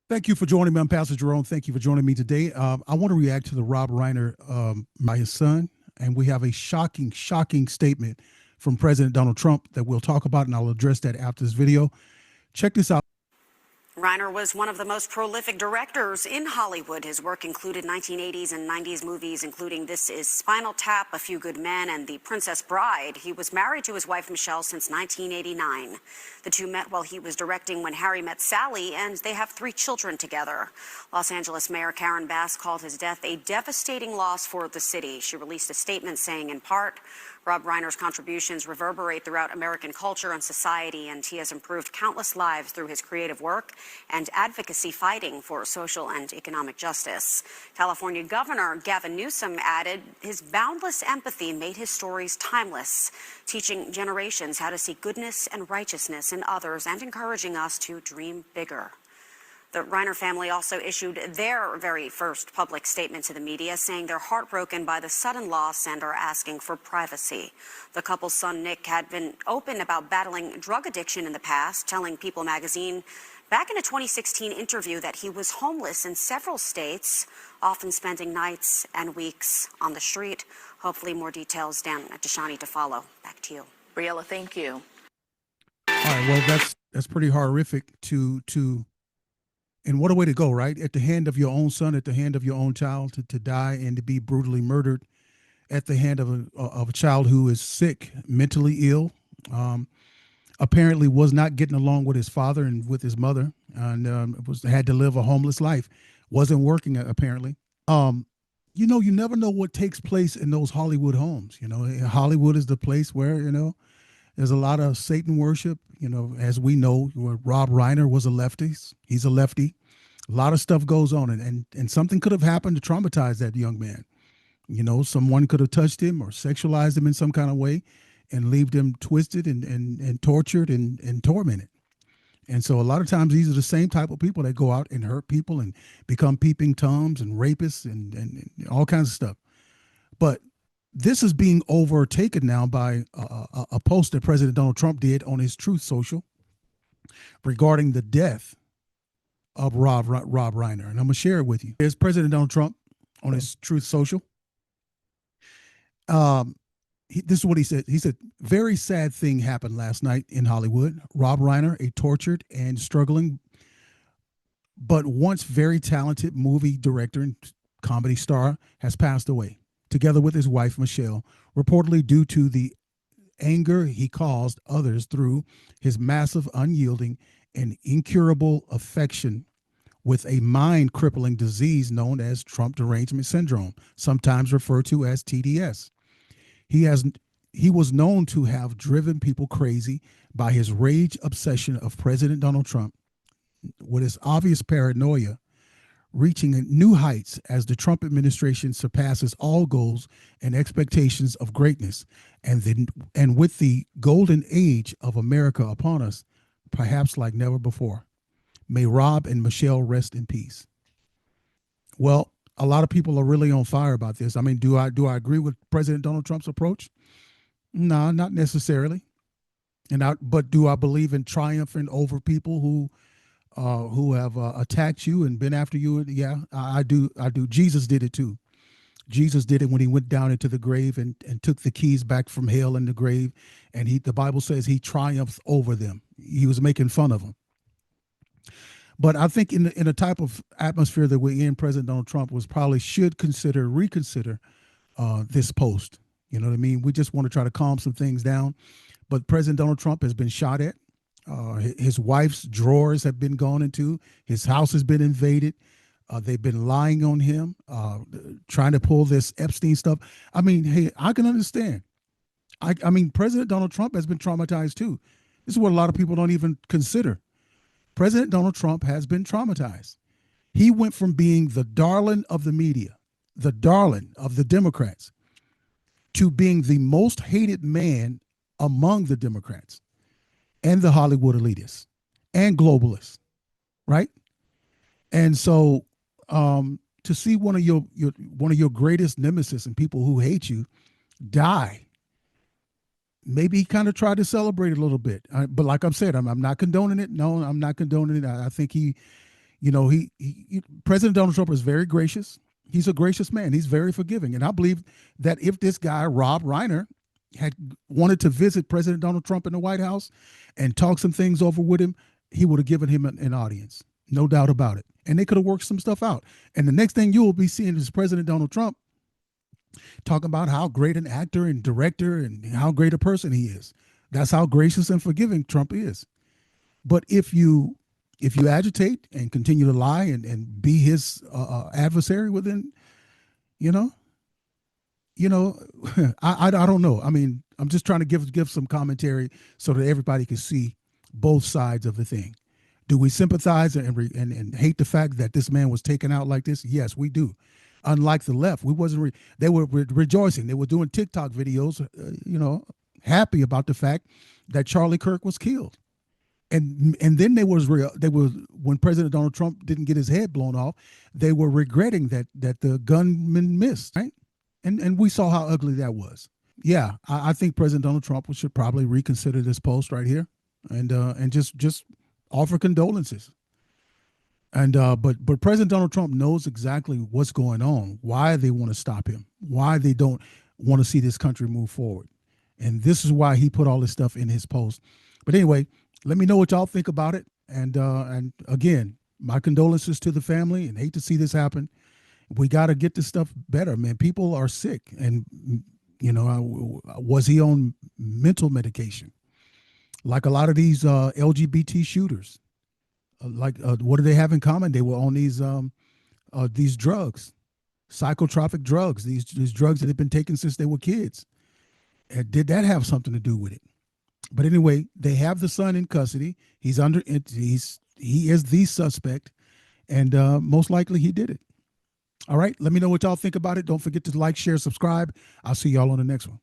Thank you for joining me. I'm Pastor Jerone. Thank you for joining me today. I want to react to the Rob Reiner by his son, and we have a shocking statement from President Donald Trump that we'll talk about, and I'll address that after this video. Check this out. Reiner was one of the most prolific directors in Hollywood. His work included 1980s and 90s movies, including This Is Spinal Tap, A Few Good Men, and The Princess Bride. He was married to his wife, Michelle, since 1989. The two met while he was directing When Harry Met Sally, and they have 3 children together. Los Angeles Mayor Karen Bass called his death a devastating loss for the city. She released a statement saying, in part, Rob Reiner's contributions reverberate throughout American culture and society, and he has improved countless lives through his creative work and advocacy fighting for social and economic justice. California Governor Gavin Newsom added his boundless empathy made his stories timeless, teaching generations how to see goodness and righteousness in others and encouraging us to dream bigger. The Reiner family also issued their very first public statement to the media, saying they're heartbroken by the sudden loss and are asking for privacy. The couple's son, Nick, had been open about battling drug addiction in the past, telling People magazine back in a 2016 interview that he was homeless in several states, often spending nights and weeks on the street. Hopefully more details down at Deshani to follow. Back to you. Briella, thank you. All right, well, that's pretty horrific to and what a way to go, right? At the hand of your own son, at the hand of your own child, to die and to be brutally murdered at the hand of a child who is sick, mentally ill, apparently was not getting along with his father and with his mother, and had to live a homeless life, wasn't working apparently. You know, you never know what takes place in those Hollywood homes. You know, Hollywood is the place where, you know, there's a lot of Satan worship. You know, as we know, Rob Reiner was a lefty. He's a lefty. A lot of stuff goes on, and something could have happened to traumatize that young man. You know, someone could have touched him or sexualized him in some kind of way and left him twisted and tortured and tormented. And so a lot of times these are the same type of people that go out and hurt people and become peeping Toms and rapists and all kinds of stuff. But this is being overtaken now by a post that President Donald Trump did on his Truth Social regarding the death of Rob Reiner. And I'm going to share it with you. Here's President Donald Trump on his Truth Social. This is what he said. He said, very sad thing happened last night in Hollywood. Rob Reiner, a tortured and struggling, but once very talented movie director and comedy star, has passed away, together with his wife, Michelle, reportedly due to the anger he caused others through his massive, unyielding, and incurable affection with a mind-crippling disease known as Trump Derangement Syndrome, sometimes referred to as TDS. He was known to have driven people crazy by his rage obsession of President Donald Trump, with his obvious paranoia reaching new heights as the Trump administration surpasses all goals and expectations of greatness, and with the golden age of America upon us, perhaps like never before. May Rob and Michelle rest in peace. Well, a lot of people are really on fire about this. I mean, do I agree with President Donald Trump's approach? No, not necessarily. But do I believe in triumphing over people who have attacked you and been after you? Yeah, I do. Jesus did it too. Jesus did it when he went down into the grave and took the keys back from hell and the grave. And the Bible says he triumphed over them. He was making fun of them. But I think in the type of atmosphere that we're in, President Donald Trump should reconsider this post. You know what I mean? We just want to try to calm some things down. But President Donald Trump has been shot at. His wife's drawers have been gone into. His house has been invaded. They've been lying on him, trying to pull this Epstein stuff. I mean, hey, I can understand. I mean, President Donald Trump has been traumatized too. This is what a lot of people don't even consider. President Donald Trump has been traumatized. He went from being the darling of the media, the darling of the Democrats, to being the most hated man among the Democrats and the Hollywood elitists and globalists, right? And so to see one of your greatest nemesis and people who hate you die, maybe he kind of tried to celebrate a little bit. But like I've said, I'm not condoning it. No, I'm not condoning it. I think he You know, President Donald Trump is very gracious. He's a gracious man. He's very forgiving. And I believe that if this guy, Rob Reiner, had wanted to visit President Donald Trump in the White House and talk some things over with him, he would have given him an audience. No doubt about it. And they could have worked some stuff out. And the next thing you will be seeing is President Donald Trump talking about how great an actor and director and how great a person he is. That's how gracious and forgiving Trump is. But if you agitate and continue to lie and be his adversary within, you know, I don't know. I mean, I'm just trying to give some commentary so that everybody can see both sides of the thing. Do we sympathize and hate the fact that this man was taken out like this? Yes, we do. Unlike the left, they were rejoicing. They were doing TikTok videos, happy about the fact that Charlie Kirk was killed. And then they were when President Donald Trump didn't get his head blown off, they were regretting that the gunman missed, right? And we saw how ugly that was. Yeah, I think President Donald Trump should probably reconsider this post right here and just offer condolences. And but President Donald Trump knows exactly what's going on, why they want to stop him, why they don't want to see this country move forward. And this is why he put all this stuff in his post. But anyway, let me know what y'all think about it. And again, my condolences to the family, and hate to see this happen. We got to get this stuff better, man. People are sick. And, was he on mental medication? Like a lot of these LGBT shooters. What do they have in common? They were on these drugs, psychotropic drugs, these drugs that have been taken since they were kids. And did that have something to do with it? But anyway, they have the son in custody. He is the suspect, and most likely he did it. All right, let me know what y'all think about it. Don't forget to like, share, subscribe. I'll see y'all on the next one.